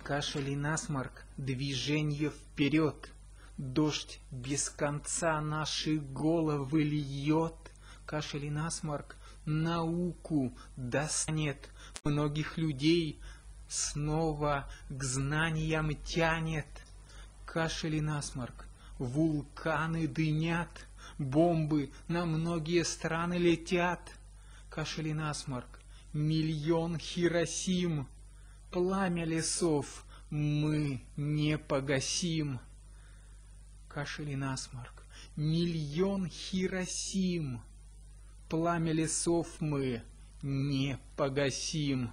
Кашель и насморк, движение вперед. Дождь без конца наши головы льет. Кашель и насморк науку достанет. Многих людей снова к знаниям тянет. Кашель и насморк, вулканы дымят, бомбы на многие страны летят. Кашель и насморк, миллион Хиросим, пламя лесов мы не погасим. Кашель и насморк, миллион Хиросим, пламя лесов мы не погасим.